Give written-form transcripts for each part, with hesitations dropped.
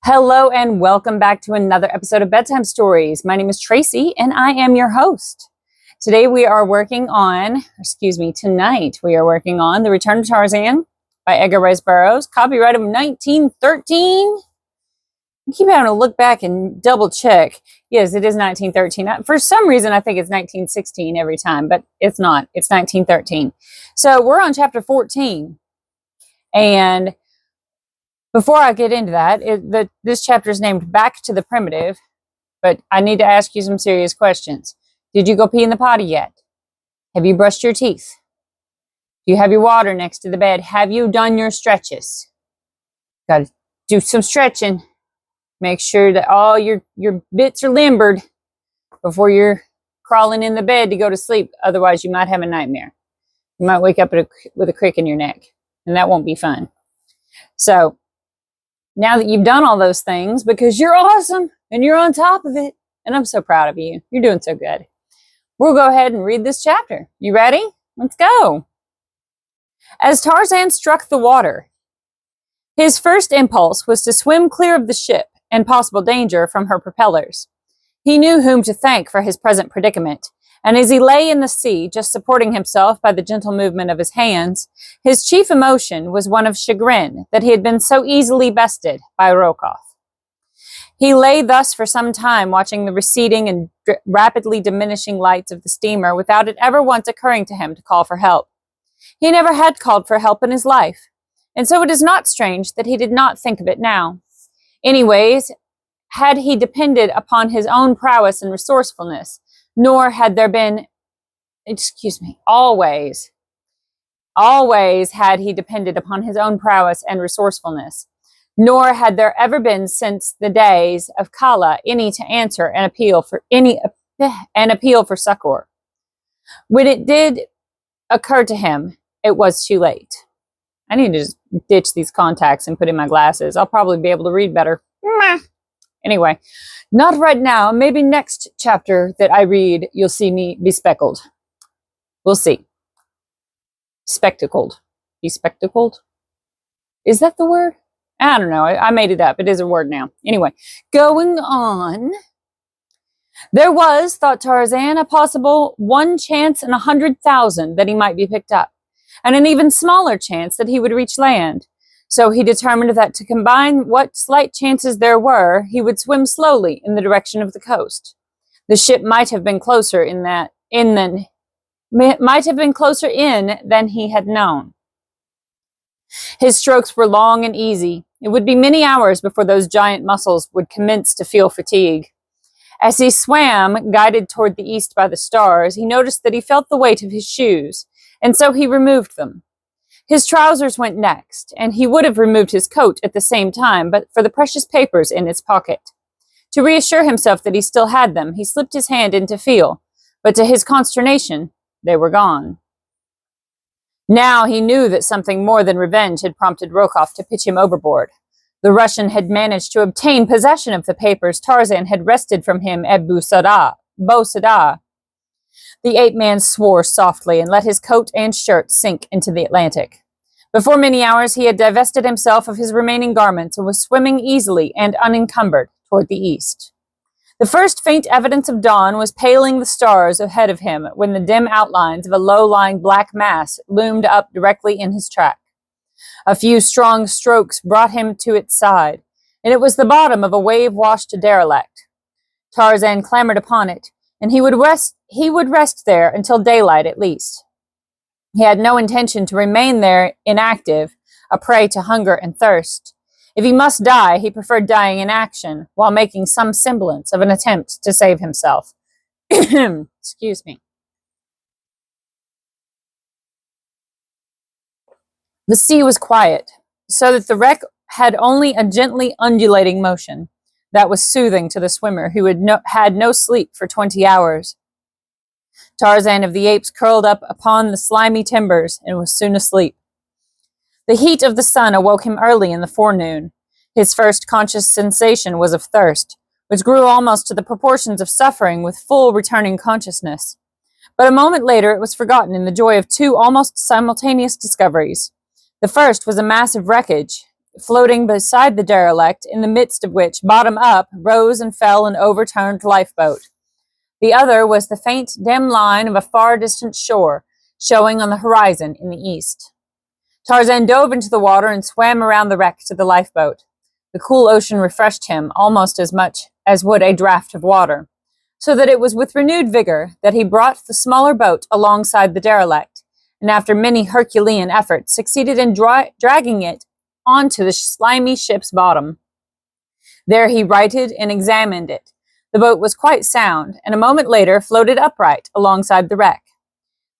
Hello and welcome back to another episode of Bedtime Stories. My name is Tracy and I am your host. Tonight we are working on The Return of Tarzan by Edgar Rice Burroughs, copyright of 1913. I keep having to look back and double check. Yes, it is 1913. For some reason, I think it's 1916 every time, but it's not. It's 1913. So we're on chapter 14. And before I get into that, this chapter is named Back to the Primitive, but I need to ask you some serious questions. Did you go pee in the potty yet? Have you brushed your teeth? Do you have your water next to the bed? Have you done your stretches? Got to do some stretching. Make sure that all your bits are limbered before you're crawling in the bed to go to sleep. Otherwise, you might have a nightmare. You might wake up with a crick in your neck, and that won't be fun. So, now that you've done all those things, because you're awesome and you're on top of it, and I'm so proud of you. You're doing so good. We'll go ahead and read this chapter. You ready? Let's go. As Tarzan struck the water, his first impulse was to swim clear of the ship and possible danger from her propellers. He knew whom to thank for his present predicament, and as he lay in the sea, just supporting himself by the gentle movement of his hands, his chief emotion was one of chagrin that he had been so easily bested by Rokoff. He lay thus for some time, watching the receding and rapidly diminishing lights of the steamer without it ever once occurring to him to call for help. He never had called for help in his life, and so it is not strange that he did not think of it now. Anyways, had he depended upon his own prowess and resourcefulness, nor had there been, always had he depended upon his own prowess and resourcefulness, nor had there ever been since the days of Kala any to answer an appeal for succor. When it did occur to him, it was too late. I need to just ditch these contacts and put in my glasses. I'll probably be able to read better. Anyway, not right now. Maybe next chapter that I read, you'll see me bespectacled. We'll see. Spectacled. Bespectacled? Is that the word? I don't know. I made it up. It is a word now. Anyway, going on. There was, thought Tarzan, a possible 1 chance in 100,000 that he might be picked up, and an even smaller chance that he would reach land. So he determined that to combine what slight chances there were, he would swim slowly in the direction of the coast. The ship might have been closer in than he had known. His strokes were long and easy. It would be many hours before those giant muscles would commence to feel fatigue. As he swam, guided toward the east by the stars, he noticed that he felt the weight of his shoes, and so he removed them. His trousers went next, and he would have removed his coat at the same time, but for the precious papers in his pocket. To reassure himself that he still had them, he slipped his hand in to feel, but to his consternation, they were gone. Now he knew that something more than revenge had prompted Rokoff to pitch him overboard. The Russian had managed to obtain possession of the papers Tarzan had wrested from him at Bou Saada. The ape-man swore softly and let his coat and shirt sink into the Atlantic. Before many hours he had divested himself of his remaining garments and was swimming easily and unencumbered toward the east. The first faint evidence of dawn was paling the stars ahead of him when the dim outlines of a low-lying black mass loomed up directly in his track. A few strong strokes brought him to its side, and it was the bottom of a wave-washed derelict. Tarzan clambered upon it, and he would rest there until daylight at least. He had no intention to remain there inactive, a prey to hunger and thirst. If he must die, he preferred dying in action, while making some semblance of an attempt to save himself. Excuse me. The sea was quiet, so that the wreck had only a gently undulating motion that was soothing to the swimmer who had no sleep for 20 hours. Tarzan of the Apes curled up upon the slimy timbers and was soon asleep. The heat of the sun awoke him early in the forenoon. His first conscious sensation was of thirst, which grew almost to the proportions of suffering with full returning consciousness. But a moment later it was forgotten in the joy of two almost simultaneous discoveries. The first was a mass of wreckage, floating beside the derelict, in the midst of which, bottom up, rose and fell an overturned lifeboat. The other was the faint, dim line of a far distant shore, showing on the horizon in the east. Tarzan dove into the water and swam around the wreck to the lifeboat. The cool ocean refreshed him almost as much as would a draught of water, so that it was with renewed vigor that he brought the smaller boat alongside the derelict, and after many Herculean efforts succeeded in dragging it onto the slimy ship's bottom. There he righted and examined it. The boat was quite sound, and a moment later floated upright alongside the wreck.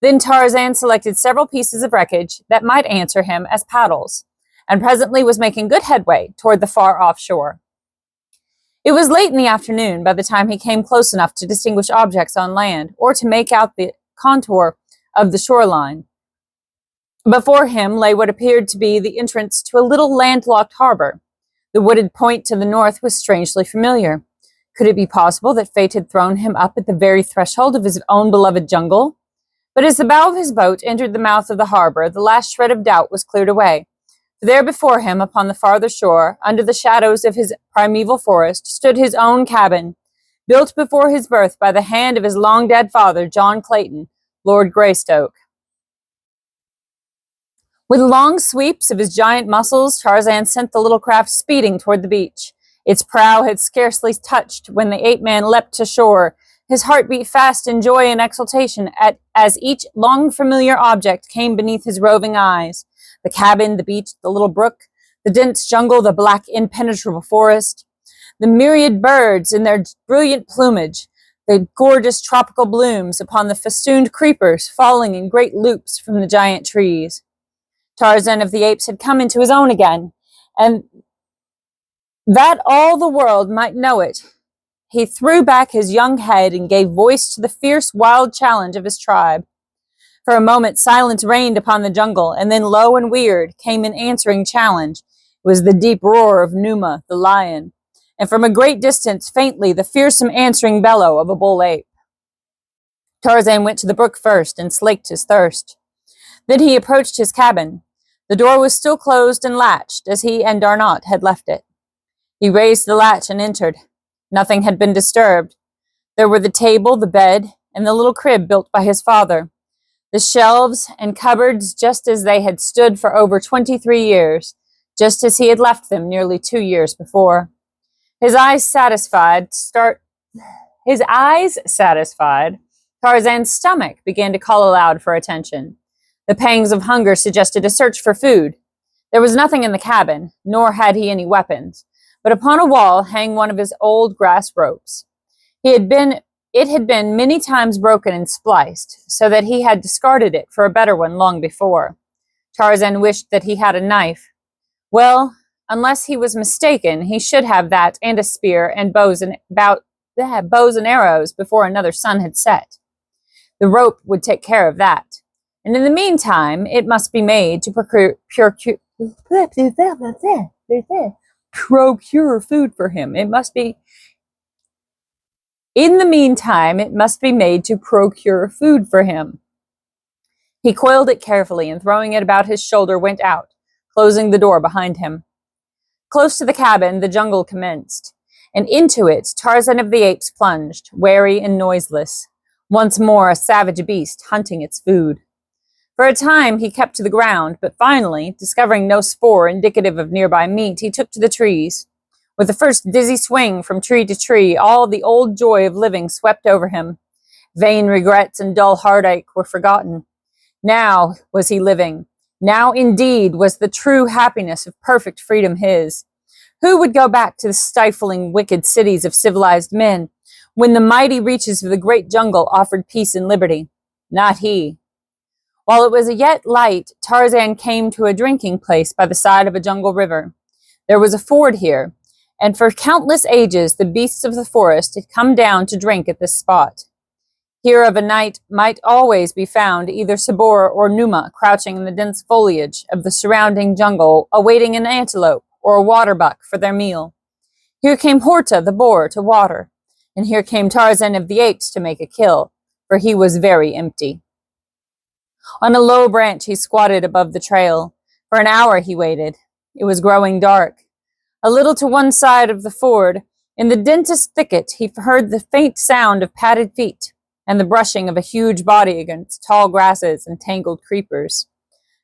Then Tarzan selected several pieces of wreckage that might answer him as paddles, and presently was making good headway toward the far off shore. It was late in the afternoon by the time he came close enough to distinguish objects on land, or to make out the contour of the shoreline. Before him lay what appeared to be the entrance to a little landlocked harbor. The wooded point to the north was strangely familiar. Could it be possible that fate had thrown him up at the very threshold of his own beloved jungle? But as the bow of his boat entered the mouth of the harbor, the last shred of doubt was cleared away. For there before him, upon the farther shore, under the shadows of his primeval forest, stood his own cabin, built before his birth by the hand of his long-dead father, John Clayton, Lord Greystoke. With long sweeps of his giant muscles, Tarzan sent the little craft speeding toward the beach. Its prow had scarcely touched when the ape-man leapt to shore. His heart beat fast in joy and exultation as each long-familiar object came beneath his roving eyes. The cabin, the beach, the little brook, the dense jungle, the black, impenetrable forest, the myriad birds in their brilliant plumage, the gorgeous tropical blooms upon the festooned creepers falling in great loops from the giant trees. Tarzan of the Apes had come into his own again, and that all the world might know it, he threw back his young head and gave voice to the fierce, wild challenge of his tribe. For a moment, silence reigned upon the jungle, and then low and weird came an answering challenge. It was the deep roar of Numa, the lion, and from a great distance, faintly, the fearsome answering bellow of a bull ape. Tarzan went to the brook first and slaked his thirst. Then he approached his cabin. The door was still closed and latched, as he and Darnot had left it. He raised the latch and entered. Nothing had been disturbed. There were the table, the bed, and the little crib built by his father. The shelves and cupboards just as they had stood for over 23 years, just as he had left them nearly 2 years before. His eyes satisfied, Tarzan's stomach began to call aloud for attention. The pangs of hunger suggested a search for food. There was nothing in the cabin, nor had he any weapons, but upon a wall hung one of his old grass ropes. It had been many times broken and spliced, so that he had discarded it for a better one long before. Tarzan wished that he had a knife. Well, unless he was mistaken, he should have that and a spear and bows and arrows before another sun had set. The rope would take care of that. And in the meantime, it must be made to procure food for him. In the meantime, it must be made to procure food for him. He coiled it carefully and throwing it about his shoulder went out, closing the door behind him. Close to the cabin, the jungle commenced, and into it Tarzan of the Apes plunged, wary and noiseless, once more a savage beast hunting its food. For a time he kept to the ground, but finally, discovering no spoor indicative of nearby meat, he took to the trees. With the first dizzy swing from tree to tree, all the old joy of living swept over him. Vain regrets and dull heartache were forgotten. Now was he living. Now indeed was the true happiness of perfect freedom his. Who would go back to the stifling, wicked cities of civilized men, when the mighty reaches of the great jungle offered peace and liberty? Not he. While it was yet light, Tarzan came to a drinking place by the side of a jungle river. There was a ford here, and for countless ages the beasts of the forest had come down to drink at this spot. Here of a night might always be found either Sabor or Numa crouching in the dense foliage of the surrounding jungle, awaiting an antelope or a waterbuck for their meal. Here came Horta the boar to water, and here came Tarzan of the Apes to make a kill, for he was very empty. On a low branch he squatted above the trail. For an hour he waited. It was growing dark. A little to one side of the ford, in the densest thicket, he heard the faint sound of padded feet and the brushing of a huge body against tall grasses and tangled creepers.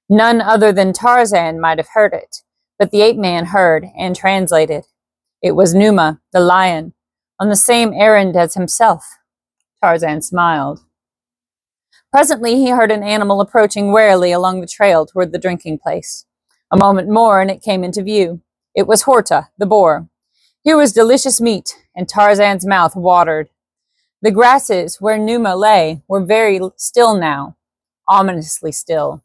None other than Tarzan might have heard it, but the ape-man heard and translated. It was Numa, the lion, on the same errand as himself. Tarzan smiled. Presently he heard an animal approaching warily along the trail toward the drinking place. A moment more and it came into view. It was Horta, the boar. Here was delicious meat, and Tarzan's mouth watered. The grasses where Numa lay were very still now, ominously still.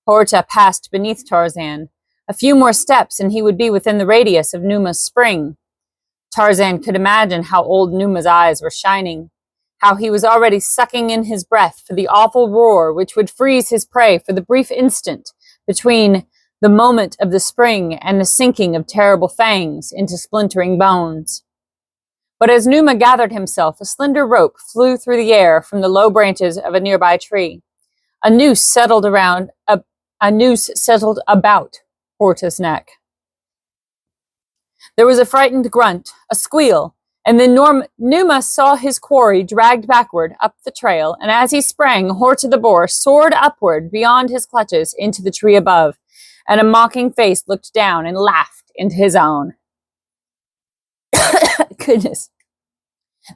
Horta passed beneath Tarzan. A few more steps and he would be within the radius of Numa's spring. Tarzan could imagine how old Numa's eyes were shining, how he was already sucking in his breath for the awful roar which would freeze his prey for the brief instant between the moment of the spring and the sinking of terrible fangs into splintering bones. But as Numa gathered himself, a slender rope flew through the air from the low branches of a nearby tree. A noose settled about Horta's neck. There was a frightened grunt, a squeal, and then Numa saw his quarry dragged backward up the trail, and as he sprang, Horta the boar soared upward beyond his clutches into the tree above, and a mocking face looked down and laughed into his own. Goodness.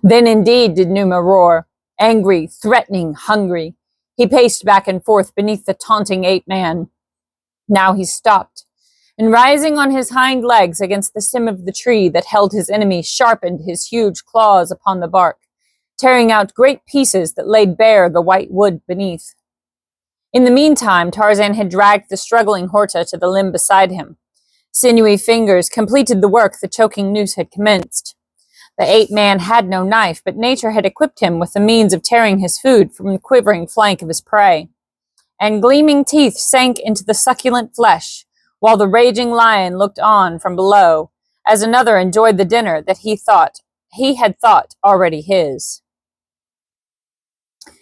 Then indeed did Numa roar, angry, threatening, hungry. He paced back and forth beneath the taunting ape-man. Now he stopped, and rising on his hind legs against the stem of the tree that held his enemy, sharpened his huge claws upon the bark, tearing out great pieces that laid bare the white wood beneath. In the meantime, Tarzan had dragged the struggling Horta to the limb beside him. Sinewy fingers completed the work the choking noose had commenced. The ape-man had no knife, but nature had equipped him with the means of tearing his food from the quivering flank of his prey. And gleaming teeth sank into the succulent flesh, while the raging lion looked on from below, as another enjoyed the dinner that he had thought already his.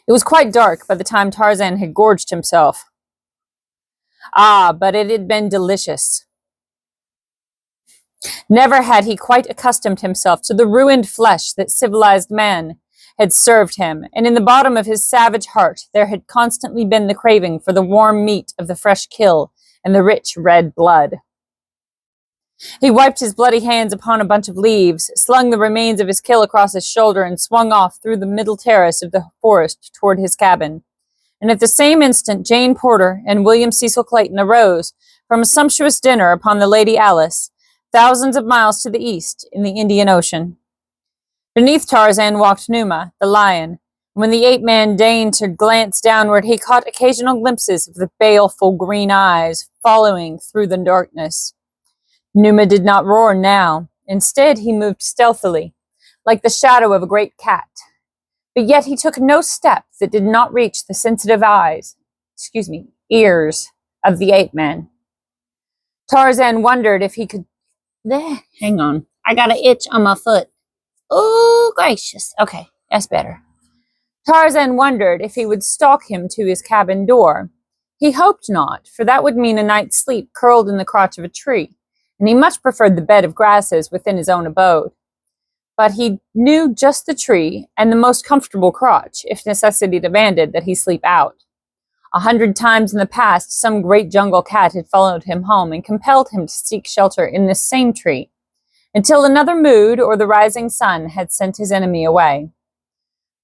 It was quite dark by the time Tarzan had gorged himself. Ah, but it had been delicious. Never had he quite accustomed himself to the ruined flesh that civilized man had served him, and in the bottom of his savage heart there had constantly been the craving for the warm meat of the fresh kill and the rich red blood. He wiped his bloody hands upon a bunch of leaves, slung the remains of his kill across his shoulder, and swung off through the middle terrace of the forest toward his cabin. And at the same instant, Jane Porter and William Cecil Clayton arose from a sumptuous dinner upon the Lady Alice, thousands of miles to the east in the Indian Ocean. Beneath Tarzan walked Numa, the lion. When the ape-man deigned to glance downward, he caught occasional glimpses of the baleful green eyes following through the darkness. Numa did not roar now. Instead, he moved stealthily, like the shadow of a great cat. But yet he took no step that did not reach the sensitive ears of the ape-man. Tarzan wondered if he could... Hang on. I got an itch on my foot. Oh, gracious. Okay, that's better. Tarzan wondered if he would stalk him to his cabin door. He hoped not, for that would mean a night's sleep curled in the crotch of a tree, and he much preferred the bed of grasses within his own abode. But he knew just the tree and the most comfortable crotch, if necessity demanded that he sleep out. 100 times in the past, some great jungle cat had followed him home and compelled him to seek shelter in this same tree, until another mood or the rising sun had sent his enemy away.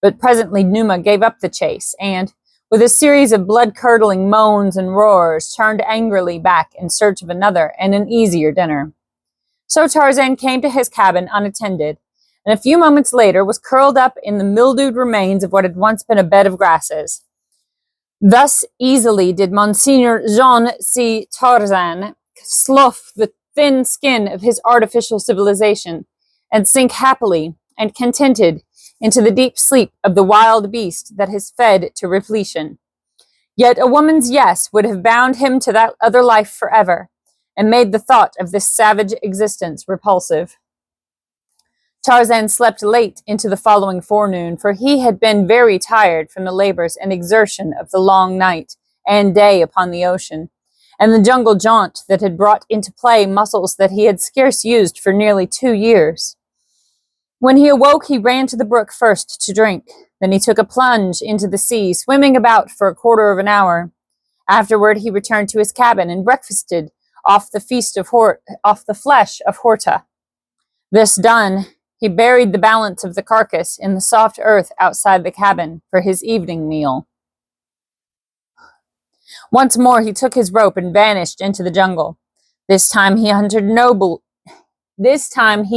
But presently Numa gave up the chase and, with a series of blood-curdling moans and roars, turned angrily back in search of another and an easier dinner. So Tarzan came to his cabin unattended, and a few moments later was curled up in the mildewed remains of what had once been a bed of grasses. Thus easily did Monsignor Jean C. Tarzan slough the thin skin of his artificial civilization and sink happily and contented into the deep sleep of the wild beast that has fed to repletion. Yet a woman's yes would have bound him to that other life forever, and made the thought of this savage existence repulsive. Tarzan slept late into the following forenoon, for he had been very tired from the labors and exertion of the long night and day upon the ocean, and the jungle jaunt that had brought into play muscles that he had scarce used for nearly 2 years. When he awoke, he ran to the brook first to drink. Then he took a plunge into the sea, swimming about for a quarter of an hour. Afterward, he returned to his cabin and breakfasted off the flesh of Horta. This done, he buried the balance of the carcass in the soft earth outside the cabin for his evening meal. Once more he took his rope and vanished into the jungle. This time he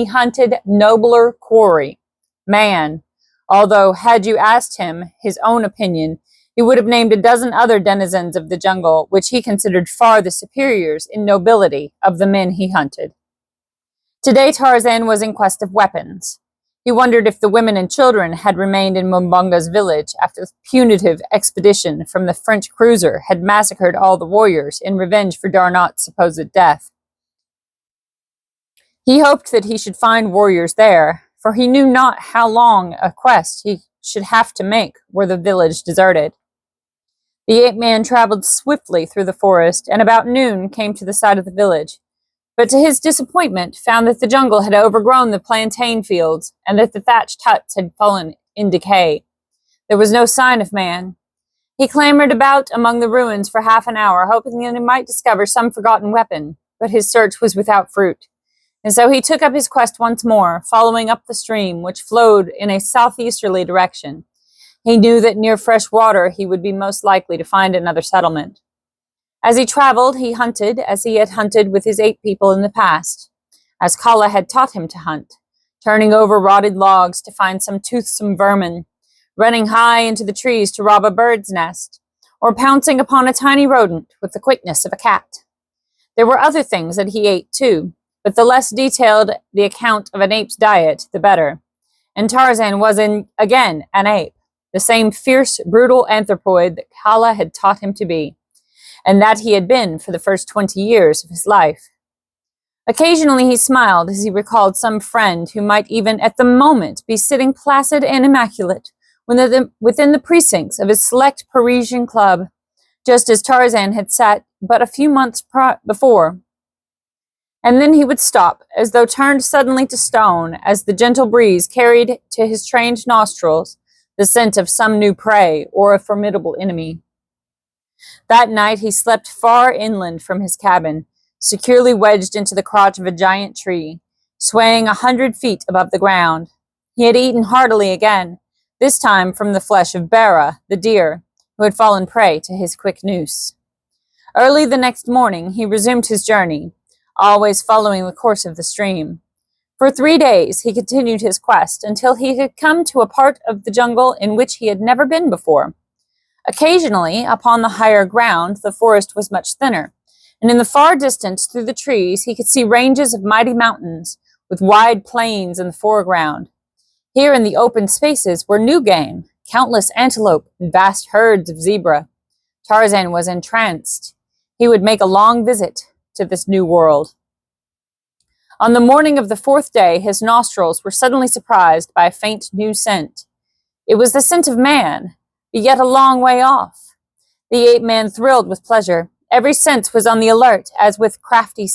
hunted nobler quarry, man, although had you asked him his own opinion, he would have named a dozen other denizens of the jungle, which he considered far the superiors in nobility of the men he hunted. Today Tarzan was in quest of weapons. He wondered if the women and children had remained in Mbonga's village after the punitive expedition from the French cruiser had massacred all the warriors in revenge for Darnot's supposed death. He hoped that he should find warriors there, for he knew not how long a quest he should have to make were the village deserted. The ape-man traveled swiftly through the forest, and about noon came to the side of the village, but to his disappointment found that the jungle had overgrown the plantain fields, and that the thatched huts had fallen in decay. There was no sign of man. He clambered about among the ruins for half an hour, hoping that he might discover some forgotten weapon, but his search was without fruit. And so he took up his quest once more, following up the stream, which flowed in a southeasterly direction. He knew that near fresh water he would be most likely to find another settlement. As he traveled, he hunted as he had hunted with his ape people in the past, as Kala had taught him to hunt, turning over rotted logs to find some toothsome vermin, running high into the trees to rob a bird's nest, or pouncing upon a tiny rodent with the quickness of a cat. There were other things that he ate too, but the less detailed the account of an ape's diet, the better. And Tarzan was again an ape, the same fierce, brutal anthropoid that Kala had taught him to be, and that he had been for the first 20 years of his life. Occasionally he smiled as he recalled some friend who might even at the moment be sitting placid and immaculate within the precincts of his select Parisian club, just as Tarzan had sat but a few months before. And then he would stop, as though turned suddenly to stone, as the gentle breeze carried to his trained nostrils the scent of some new prey or a formidable enemy. That night he slept far inland from his cabin, securely wedged into the crotch of a giant tree, swaying 100 feet above the ground. He had eaten heartily again, this time from the flesh of Bara, the deer, who had fallen prey to his quick noose. Early the next morning he resumed his journey, always following the course of the stream. For 3 days he continued his quest until he had come to a part of the jungle in which he had never been before. Occasionally, upon the higher ground, the forest was much thinner, and in the far distance through the trees he could see ranges of mighty mountains, with wide plains in the foreground. Here in the open spaces were new game, countless antelope and vast herds of zebra. Tarzan was entranced. He would make a long visit to this new world. On the morning of the 4th day, his nostrils were suddenly surprised by a faint new scent. It was the scent of man, but yet a long way off. The ape-man thrilled with pleasure. Every sense was on the alert, as with crafty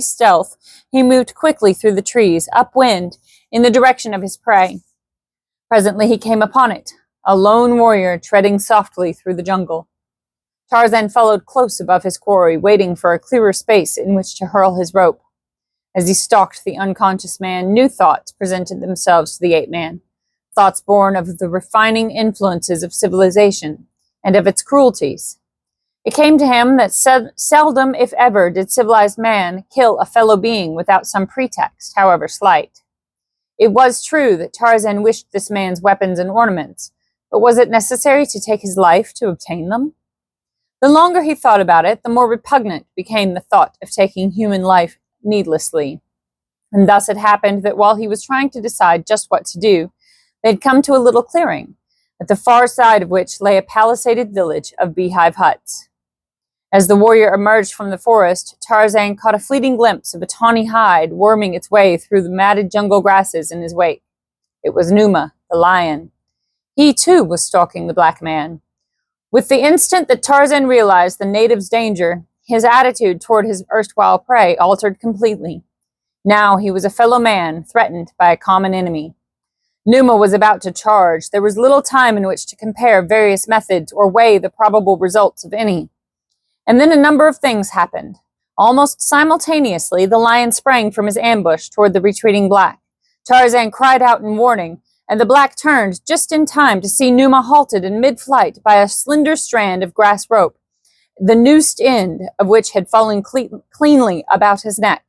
stealth, he moved quickly through the trees, upwind, in the direction of his prey. Presently he came upon it, a lone warrior treading softly through the jungle. Tarzan followed close above his quarry, waiting for a clearer space in which to hurl his rope. As he stalked the unconscious man, new thoughts presented themselves to the ape-man, thoughts born of the refining influences of civilization and of its cruelties. It came to him that seldom, if ever, did civilized man kill a fellow being without some pretext, however slight. It was true that Tarzan wished this man's weapons and ornaments, but was it necessary to take his life to obtain them? The longer he thought about it, the more repugnant became the thought of taking human life needlessly. And thus it happened that while he was trying to decide just what to do, they had come to a little clearing, at the far side of which lay a palisaded village of beehive huts. As the warrior emerged from the forest, Tarzan caught a fleeting glimpse of a tawny hide worming its way through the matted jungle grasses in his wake. It was Numa, the lion. He, too, was stalking the black man. With the instant that Tarzan realized the native's danger, his attitude toward his erstwhile prey altered completely. Now he was a fellow man, threatened by a common enemy. Numa was about to charge. There was little time in which to compare various methods or weigh the probable results of any. And then a number of things happened. Almost simultaneously, the lion sprang from his ambush toward the retreating black. Tarzan cried out in warning, and the black turned just in time to see Numa halted in mid-flight by a slender strand of grass rope, the noosed end of which had fallen cleanly about his neck.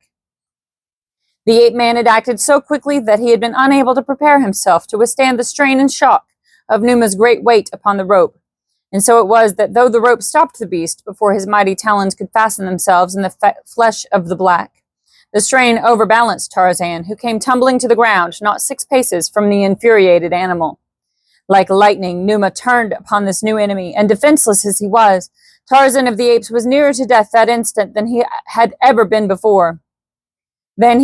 The ape-man had acted so quickly that he had been unable to prepare himself to withstand the strain and shock of Numa's great weight upon the rope. And so it was that though the rope stopped the beast before his mighty talons could fasten themselves in the flesh of the black, the strain overbalanced Tarzan, who came tumbling to the ground not 6 paces from the infuriated animal. Like lightning, Numa turned upon this new enemy, and defenseless as he was, Tarzan of the Apes was nearer to death that instant than he had ever been before. It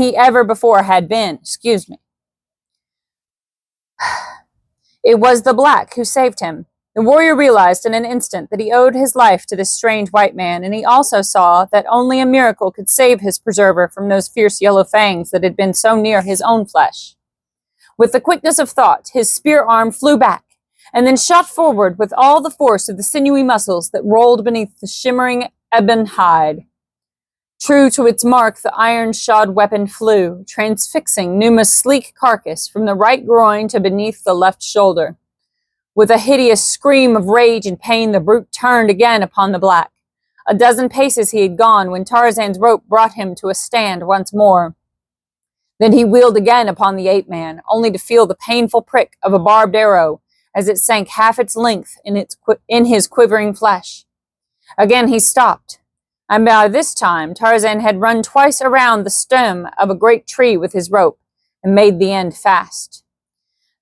was the black who saved him. The warrior realized in an instant that he owed his life to this strange white man, and he also saw that only a miracle could save his preserver from those fierce yellow fangs that had been so near his own flesh. With the quickness of thought, his spear arm flew back, and then shot forward with all the force of the sinewy muscles that rolled beneath the shimmering ebon hide. True to its mark, the iron-shod weapon flew, transfixing Numa's sleek carcass from the right groin to beneath the left shoulder. With a hideous scream of rage and pain, the brute turned again upon the black. A dozen paces he had gone when Tarzan's rope brought him to a stand once more. Then he wheeled again upon the ape-man, only to feel the painful prick of a barbed arrow as it sank half its length in his quivering flesh. Again he stopped, and by this time Tarzan had run twice around the stem of a great tree with his rope and made the end fast.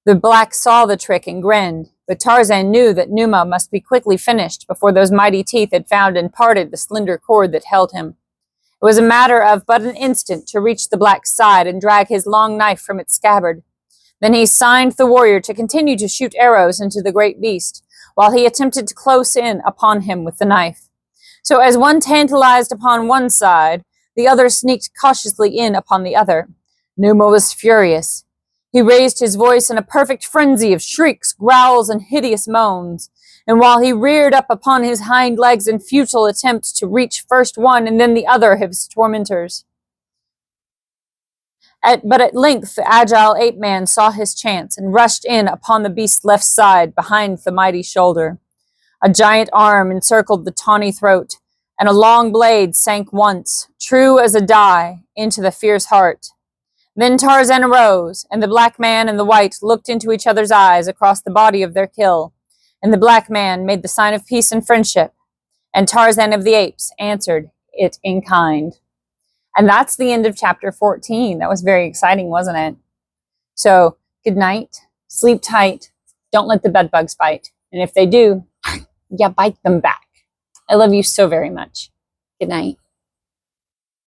The black saw the trick and grinned, but Tarzan knew that Numa must be quickly finished before those mighty teeth had found and parted the slender cord that held him. It was a matter of but an instant to reach the black's side and drag his long knife from its scabbard. Then he signed the warrior to continue to shoot arrows into the great beast, while he attempted to close in upon him with the knife. So as one tantalized upon one side, the other sneaked cautiously in upon the other. Numa was furious. He raised his voice in a perfect frenzy of shrieks, growls, and hideous moans, and while he reared up upon his hind legs in futile attempts to reach first one and then the other of his tormentors. But at length the agile ape-man saw his chance and rushed in upon the beast's left side behind the mighty shoulder. A giant arm encircled the tawny throat, and a long blade sank once, true as a die, into the fierce heart. Then Tarzan arose, and the black man and the white looked into each other's eyes across the body of their kill, and the black man made the sign of peace and friendship, and Tarzan of the Apes answered it in kind. And that's the end of chapter 14. That was very exciting, wasn't it? So, good night, sleep tight, don't let the bedbugs bite, and if they do, yeah, bite them back. I love you so very much. Good night.